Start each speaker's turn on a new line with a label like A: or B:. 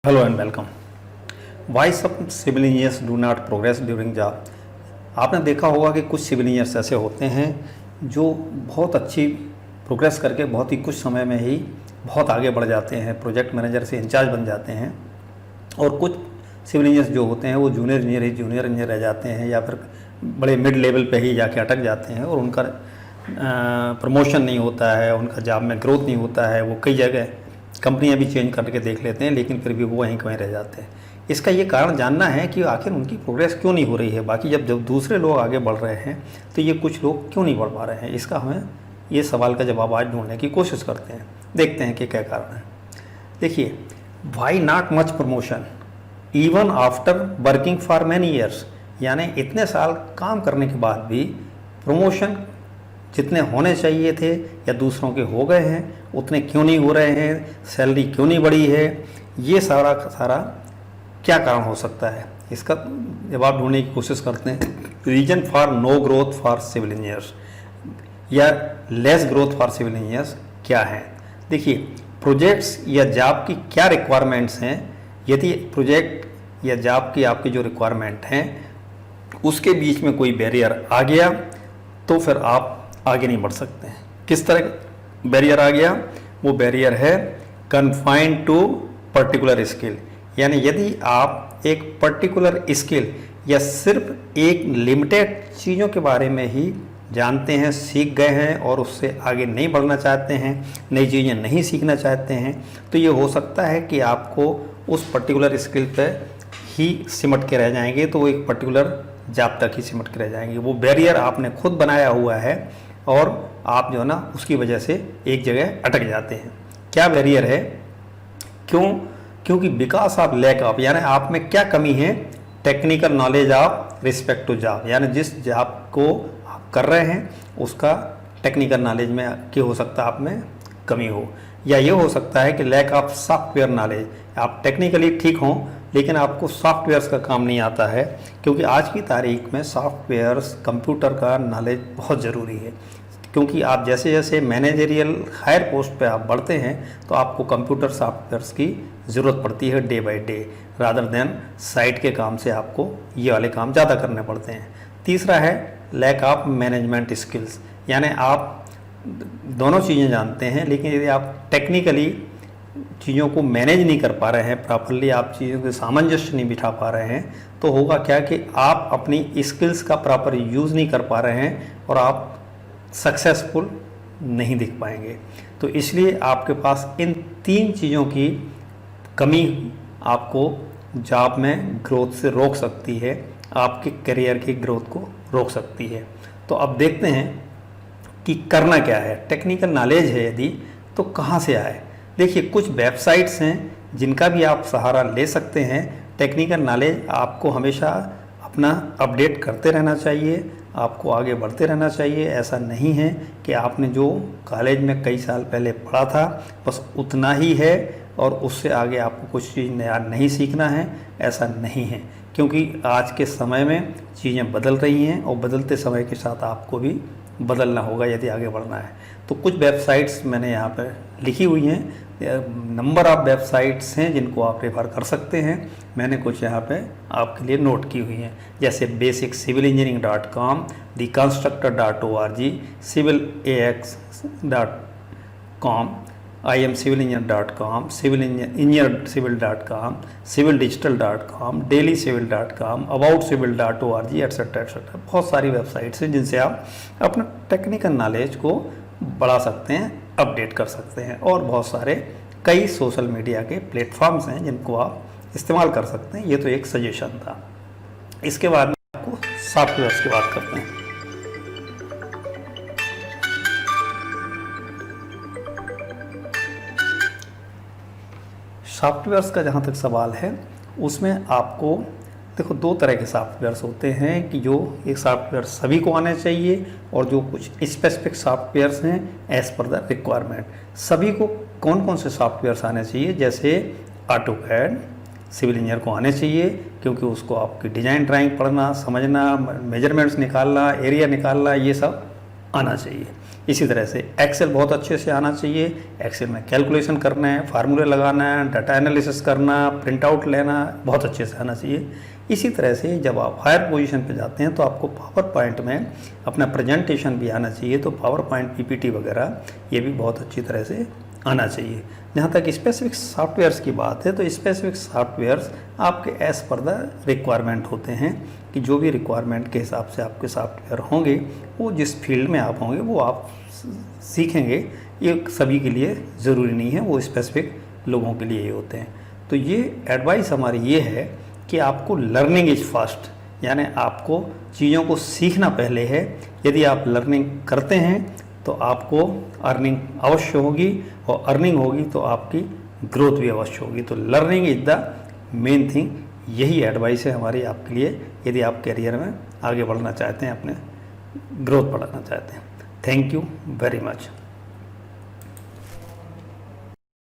A: Hello and welcome. Why सब civil engineers do not progress during job. आपने देखा होगा कि कुछ सिविल इंजीनियर्स ऐसे होते हैं जो बहुत अच्छी प्रोग्रेस करके बहुत ही कुछ समय में ही बहुत आगे बढ़ जाते हैं, प्रोजेक्ट मैनेजर से इंचार्ज बन जाते हैं। और कुछ सिविल इंजीनियर्स जो होते हैं वो जूनियर इंजीनियर रह जाते हैं या फिर बड़े मिड लेवल पे ही जाके अटक जाते हैं और उनका प्रमोशन नहीं होता है, उनका जॉब में ग्रोथ नहीं होता है। वो कई जगह कंपनियां भी चेंज करके देख लेते हैं लेकिन फिर भी वो वहीं कहीं रह जाते हैं। इसका ये कारण जानना है कि आखिर उनकी प्रोग्रेस क्यों नहीं हो रही है। बाकी जब दूसरे लोग आगे बढ़ रहे हैं तो ये कुछ लोग क्यों नहीं बढ़ पा रहे हैं, इसका हमें ये सवाल का जवाब आज ढूंढने की कोशिश करते हैं। देखते हैं कि क्या कारण है। देखिए, why not much promotion even after working for many years, यानी इतने साल काम करने के बाद भी प्रमोशन जितने होने चाहिए थे या दूसरों के हो गए हैं उतने क्यों नहीं हो रहे हैं, सैलरी क्यों नहीं बढ़ी है, ये सारा क्या कारण हो सकता है, इसका जवाब ढूंढने की कोशिश करते हैं। Reason for no growth for civil engineers या less growth for civil engineers क्या है। देखिए, प्रोजेक्ट्स या जॉब की क्या रिक्वायरमेंट्स हैं। यदि प्रोजेक्ट या जॉब की आपकी जो रिक्वायरमेंट हैं उसके बीच में कोई बैरियर आ गया तो फिर आप आगे नहीं बढ़ सकते हैं। किस तरह बैरियर आ गया? वो बैरियर है कन्फाइंड टू पर्टिकुलर स्किल, यानी यदि आप एक पर्टिकुलर स्किल या सिर्फ एक लिमिटेड चीज़ों के बारे में ही जानते हैं, सीख गए हैं और उससे आगे नहीं बढ़ना चाहते हैं, नई चीज़ें नहीं सीखना चाहते हैं, तो ये हो सकता है कि आपको उस पर्टिकुलर स्किल पे ही सिमट के रह जाएंगे, तो वो एक पर्टिकुलर जॉब तक ही सिमट के रह जाएंगे। वो बैरियर आपने खुद बनाया हुआ है और आप जो है ना उसकी वजह से एक जगह अटक जाते हैं। क्या बैरियर है? क्योंकि बिकॉज ऑफ लैक ऑफ, यानी आप में क्या कमी है? Technical knowledge of respect to job, यानी जिस जॉब को आप कर रहे हैं उसका टेक्निकल नॉलेज में क्या हो सकता है आप में कमी हो, या ये हो सकता है कि लैक ऑफ सॉफ्टवेयर नॉलेज। आप टेक्निकली ठीक हों लेकिन आपको सॉफ्टवेयर्स का काम नहीं आता है, क्योंकि आज की तारीख में सॉफ्टवेयर्स कंप्यूटर का नॉलेज बहुत ज़रूरी है। क्योंकि आप जैसे जैसे मैनेजरियल हायर पोस्ट पे आप बढ़ते हैं तो आपको कंप्यूटर सॉफ्टवेयर्स की ज़रूरत पड़ती है day by day, rather than site के काम से आपको ये वाले काम ज़्यादा करने पड़ते हैं। तीसरा है लैक ऑफ मैनेजमेंट स्किल्स, यानी आप दोनों चीज़ें जानते हैं लेकिन यदि आप टेक्निकली चीज़ों को मैनेज नहीं कर पा रहे हैं प्रॉपरली, आप चीज़ों के सामंजस्य नहीं बिठा पा रहे हैं, तो होगा क्या कि आप अपनी स्किल्स का प्रॉपर यूज़ नहीं कर पा रहे हैं और आप सक्सेसफुल नहीं दिख पाएंगे। तो इसलिए आपके पास इन तीन चीज़ों की कमी आपको जॉब में ग्रोथ से रोक सकती है, आपके करियर की ग्रोथ को रोक सकती है। तो अब देखते हैं कि करना क्या है। टेक्निकल नॉलेज है यदि तो कहाँ से आए। देखिए, कुछ वेबसाइट्स हैं जिनका भी आप सहारा ले सकते हैं। टेक्निकल नॉलेज आपको हमेशा अपना अपडेट करते रहना चाहिए, आपको आगे बढ़ते रहना चाहिए। ऐसा नहीं है कि आपने जो कॉलेज में कई साल पहले पढ़ा था बस उतना ही है और उससे आगे आपको कुछ चीज़ नया नहीं सीखना है, ऐसा नहीं है। क्योंकि आज के समय में चीज़ें बदल रही हैं और बदलते समय के साथ आपको भी बदलना होगा यदि आगे बढ़ना है। तो कुछ वेबसाइट्स मैंने यहाँ पर लिखी हुई हैं, नंबर ऑफ़ वेबसाइट्स हैं जिनको आप रेफर कर सकते हैं। मैंने कुछ यहाँ पे आपके लिए नोट की हुई हैं, जैसे basic-civilengineering.com, theconstructor.org, civil-ax.com, imcivilengineer.com, civil-engineer-civil.com, civil-digital.com, daily-civil.com, about-civil.org, etc. बहुत सारी वेबसाइट्स हैं जिनसे आप अपना टेक्निकल नॉलेज को बढ़ा सकते हैं, अपडेट कर सकते हैं। और बहुत सारे कई सोशल मीडिया के प्लेटफॉर्म्स हैं जिनको आप इस्तेमाल कर सकते हैं। ये तो एक सजेशन था। इसके बाद में आपको सॉफ्टवेयर्स की बात करते हैं। सॉफ्टवेयर्स का जहाँ तक सवाल है उसमें आपको देखो दो तरह के सॉफ्टवेयर्स होते हैं कि जो एक सॉफ्टवेयर सभी को आने चाहिए और जो कुछ स्पेसिफिक सॉफ्टवेयर्स हैं एज़ पर द रिक्वायरमेंट। सभी को कौन कौन से सॉफ्टवेयर्स आने चाहिए? जैसे ऑटोकैड सिविल इंजीनियर को आने चाहिए क्योंकि उसको आपकी डिज़ाइन ड्राइंग पढ़ना, समझना, मेजरमेंट्स निकालना, एरिया निकालना, ये सब आना चाहिए। इसी तरह से एक्सेल बहुत अच्छे से आना चाहिए। एक्सेल में कैलकुलेशन करना है, फार्मूले लगाना है, डाटा एनालिसिस करना, प्रिंट आउट लेना बहुत अच्छे से आना चाहिए। इसी तरह से जब आप हायर पोजीशन पे जाते हैं तो आपको पावर पॉइंट में अपना प्रेजेंटेशन भी आना चाहिए। तो पावर पॉइंट पीपीटी वगैरह ये भी बहुत अच्छी तरह से आना चाहिए। जहाँ तक स्पेसिफिक सॉफ्टवेयर्स की बात है तो स्पेसिफिक सॉफ्टवेयर्स आपके एज पर द रिक्वायरमेंट होते हैं कि जो भी रिक्वायरमेंट के हिसाब से आपके सॉफ्टवेयर होंगे वो जिस फील्ड में आप होंगे वो आप सीखेंगे। ये सभी के लिए ज़रूरी नहीं है, वो स्पेसिफिक लोगों के लिए ही होते हैं। तो ये एडवाइस हमारी ये है कि आपको लर्निंग इज फास्ट, यानी आपको चीज़ों को सीखना पहले है। यदि आप लर्निंग करते हैं तो आपको अर्निंग अवश्य होगी, और अर्निंग होगी तो आपकी ग्रोथ भी अवश्य होगी। तो learning is the main thing. यही एडवाइस है हमारी आपके लिए यदि आप करियर में आगे बढ़ना चाहते हैं, अपने ग्रोथ बढ़ाना चाहते हैं। Thank you very much.